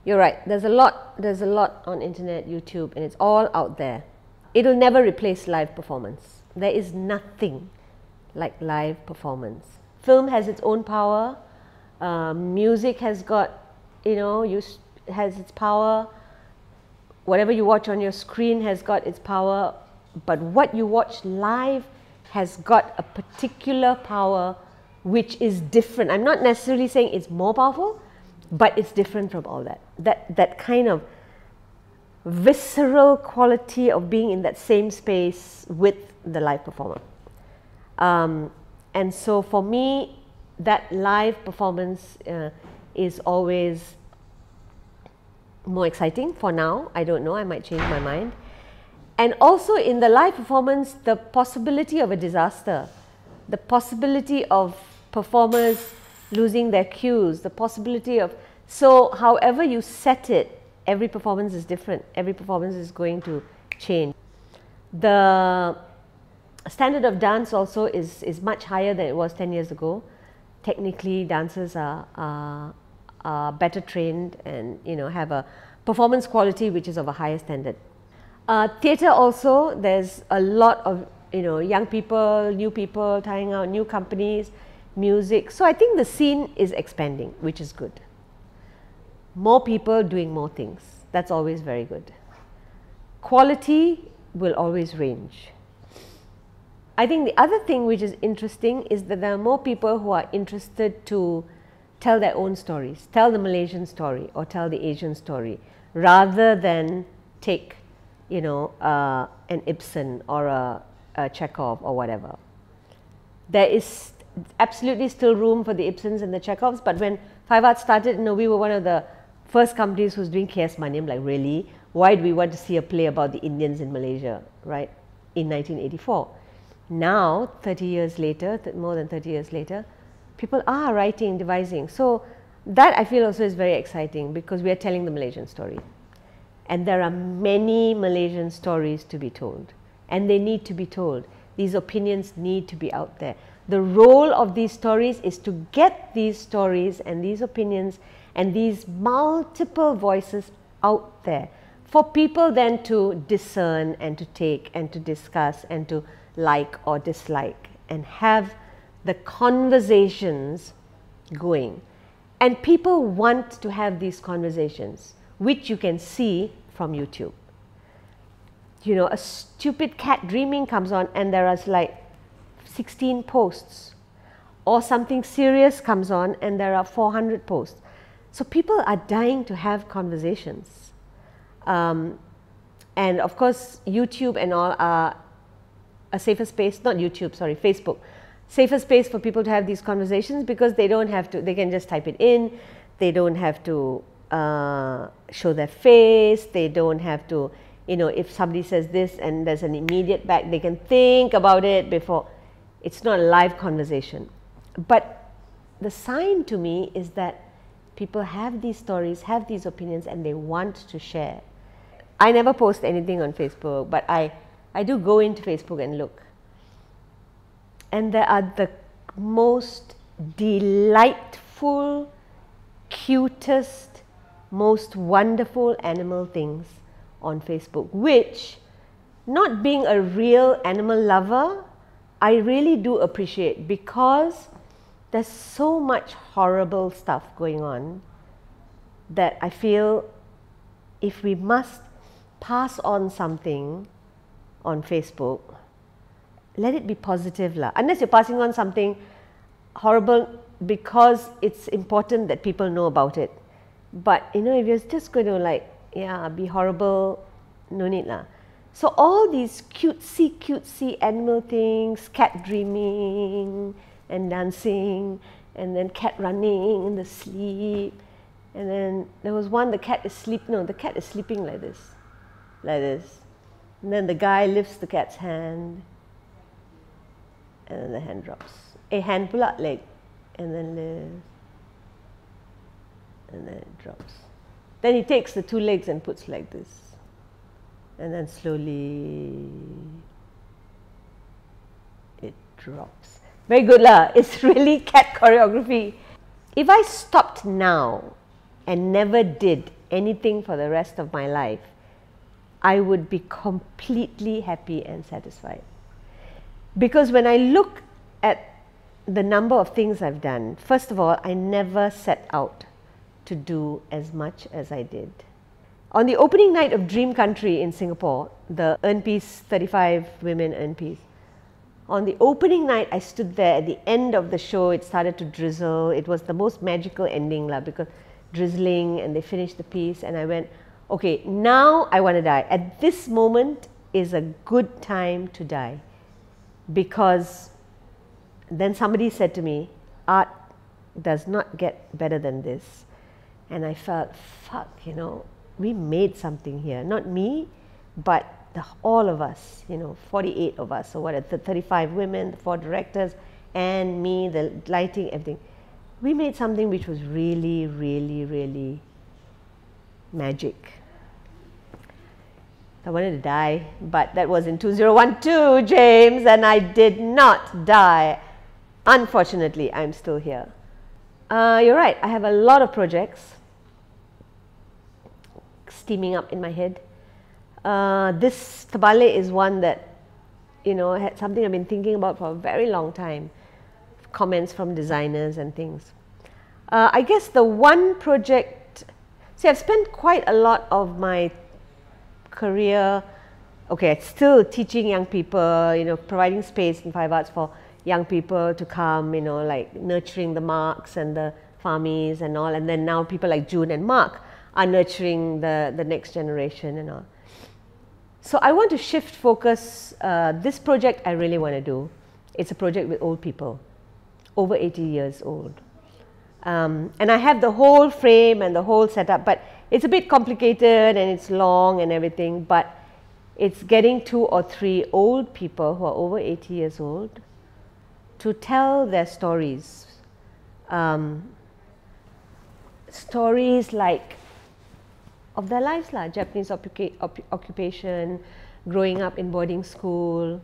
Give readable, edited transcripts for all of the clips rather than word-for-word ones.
You're right. There's a lot on internet, YouTube, and it's all out there. It'll never replace live performance. There is nothing like live performance. Film has its own power. Music has got, has its power. Whatever you watch on your screen has got its power. But what you watch live has got a particular power which is different. I'm not necessarily saying it's more powerful, but it's different from all that. That kind of visceral quality of being in that same space with the live performer. And so for me, that live performance is always more exciting for now. I don't know, I might change my mind. And also in the live performance, the possibility of a disaster, the possibility of performers losing their cues, the possibility of, so however you set it, every performance is different. Every performance is going to change. The standard of dance also is much higher than it was 10 years ago. Technically, dancers are better trained and have a performance quality which is of a higher standard. Theatre also, there's a lot of young people, new people trying out, new companies, music. So I think the scene is expanding, which is good. More people doing more things. That's always very good. Quality will always range. I think the other thing which is interesting is that there are more people who are interested to tell their own stories, tell the Malaysian story or tell the Asian story, rather than take, an Ibsen or a Chekhov or whatever. There is absolutely still room for the Ibsens and the Chekhovs, but when Five Arts started, we were one of the first companies who was doing K.S. Maniam, like really, why do we want to see a play about the Indians in Malaysia, right, in 1984? Now, 30 years later, more than 30 years later, people are writing, devising. So that I feel also is very exciting because we are telling the Malaysian story. And there are many Malaysian stories to be told, and they need to be told. These opinions need to be out there. The role of these stories is to get these stories and these opinions and these multiple voices out there for people then to discern and to take and to discuss and to like or dislike and have the conversations going. And people want to have these conversations, which you can see from YouTube. A stupid cat dreaming comes on and there are like 16 posts, or something serious comes on and there are 400 posts. So people are dying to have conversations. And of course, YouTube and all are a safer space, not YouTube, sorry, Facebook. Safer space for people to have these conversations because they don't have to, they can just type it in, they don't have to show their face, they don't have to, if somebody says this and there's an immediate back, they can think about it before. It's not a live conversation. But the sign to me is that people have these stories, have these opinions, and they want to share. I never post anything on Facebook, but I do go into Facebook and look. And there are the most delightful, cutest, most wonderful animal things on Facebook, which, not being a real animal lover, I really do appreciate, because there's so much horrible stuff going on that I feel if we must pass on something on Facebook, let it be positive lah. Unless you're passing on something horrible because it's important that people know about it. But if you're just going to be horrible, no need lah. So all these cutesy animal things, cat dreaming and dancing, and then cat running in the sleep, and then there was one, the cat is sleeping like this, and then the guy lifts the cat's hand, and then the hand drops. A hand pull out leg, and then lifts, and then it drops. Then he takes the two legs and puts like this. And then slowly it drops. Very good lah. It's really cat choreography. If I stopped now and never did anything for the rest of my life, I would be completely happy and satisfied. Because when I look at the number of things I've done, first of all, I never set out to do as much as I did. On the opening night of Dream Country in Singapore, the Earn Peace, 35 women Earn Peace, on the opening night, I stood there. At the end of the show, it started to drizzle. It was the most magical ending because drizzling, and they finished the piece, and I went, okay, now I want to die. At this moment is a good time to die, because then somebody said to me, art does not get better than this. And I felt, fuck, you know, we made something here. Not me, but all of us, you know, 48 of us, so what, the 35 women, the 4 directors, and me, the lighting, everything. We made something which was really, really, really magic. I wanted to die, but that was in 2012, James, and I did not die. Unfortunately, I'm still here. You're right, I have a lot of projects steaming up in my head. This Terbalik is one that, you know, had something I've been thinking about for a very long time. Comments from designers and things. I guess the one project, see, I've spent quite a lot of my career, okay, still teaching young people, you know, providing space in Five Arts for young people to come, you know, like nurturing the Marks and the Fahmis and all, and then now people like June and Mark are nurturing the next generation and all. So I want to shift focus. This project I really want to do. It's a project with old people, over 80 years old. And I have the whole frame and the whole setup, but it's a bit complicated and it's long and everything, but it's getting 2 or 3 old people who are over 80 years old to tell their stories. Stories like of their lives, Japanese occupation, growing up in boarding school.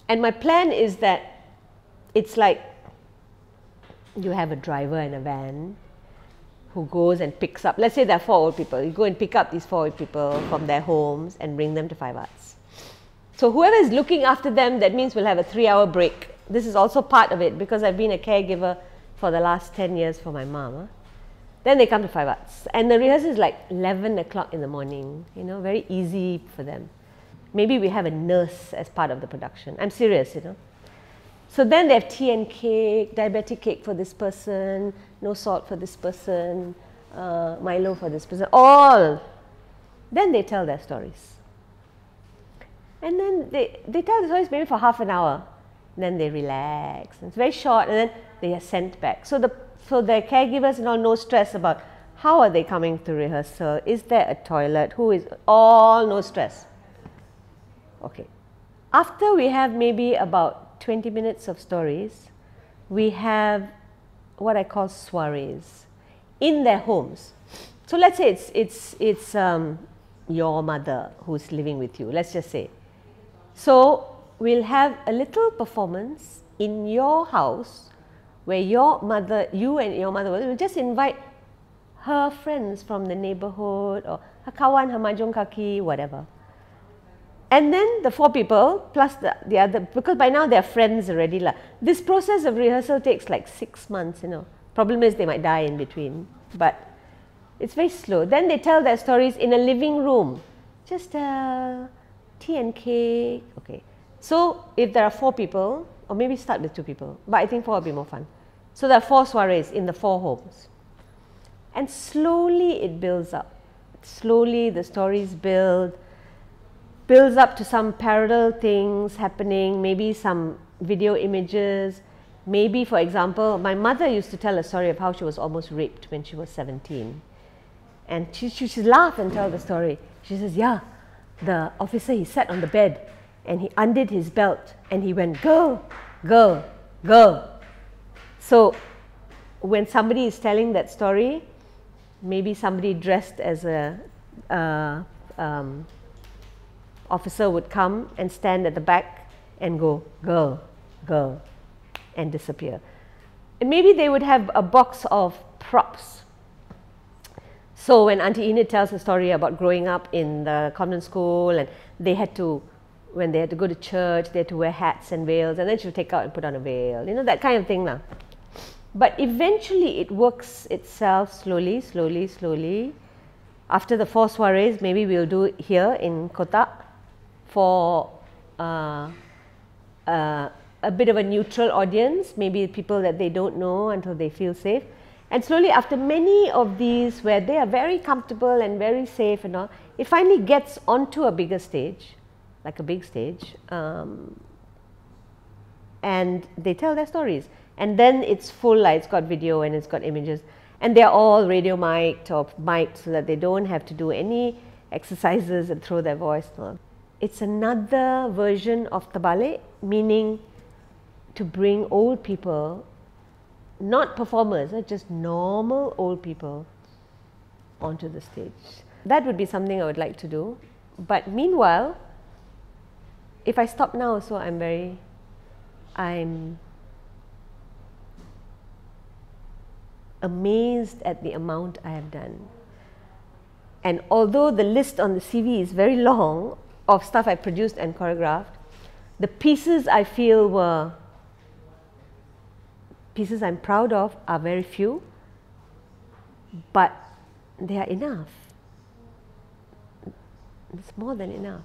And my plan is that it's like you have a driver in a van who goes and picks up, let's say there are 4 old people, you go and pick up these 4 old people from their homes and bring them to Five Arts. So whoever is looking after them, that means we'll have a 3-hour break. This is also part of it because I've been a caregiver for the last 10 years for my mom. Then they come to Five Arts, and the rehearsal is like 11 o'clock in the morning, you know, very easy for them. Maybe we have a nurse as part of the production. I'm serious, you know. So then they have tea and cake, diabetic cake for this person, no salt for this person, Milo for this person, all. Then they tell their stories. And then they tell the stories maybe for half an hour. Then they relax. It's very short, and then they are sent back. So their caregivers and all, no stress about how are they coming to rehearsal, is there a toilet, who is, all no stress. Okay. After we have maybe about 20 minutes of stories, we have what I call soirees in their homes. So let's say it's your mother who's living with you, let's just say. So we'll have a little performance in your house where your mother, you and your mother will just invite her friends from the neighborhood or her kawan, her mahjong kaki, whatever. And then the 4 people plus the other, because by now they're friends already. This process of rehearsal takes like 6 months, you know. Problem is they might die in between, but it's very slow. Then they tell their stories in a living room. Just tea and cake, okay. So if there are 4 people, or maybe start with 2 people, but I think 4 will be more fun. So there are 4 soirees in the 4 homes. And slowly it builds up. Slowly the stories builds up to some parallel things happening, maybe some video images. Maybe, for example, my mother used to tell a story of how she was almost raped when she was 17. And she laugh and tell the story. She says, yeah, the officer, he sat on the bed and he undid his belt and he went, girl, girl, girl. So when somebody is telling that story, maybe somebody dressed as a officer would come and stand at the back and go, girl, girl, and disappear. And maybe they would have a box of props. So when Auntie Enid tells a story about growing up in the convent school, and they had to, when they had to go to church, they had to wear hats and veils, and then she'll take out and put on a veil, you know, that kind of thing now. But eventually it works itself slowly, slowly, slowly. After the 4 soirees, maybe we'll do it here in Kotak for a bit of a neutral audience, maybe people that they don't know until they feel safe. And slowly, after many of these where they are very comfortable and very safe and all, it finally gets onto a bigger stage, like a big stage, and they tell their stories. And then it's full, like it's got video and it's got images, and they're all radio mic'd or mic'd so that they don't have to do any exercises and throw their voice on. It's another version of Terbalik, meaning to bring old people, not performers, just normal old people onto the stage. That would be something I would like to do. But meanwhile, if I stop now, so I'm amazed at the amount I have done. And although the list on the CV is very long of stuff I produced and choreographed, the pieces I feel were pieces I'm proud of are very few, but they are enough. It's more than enough.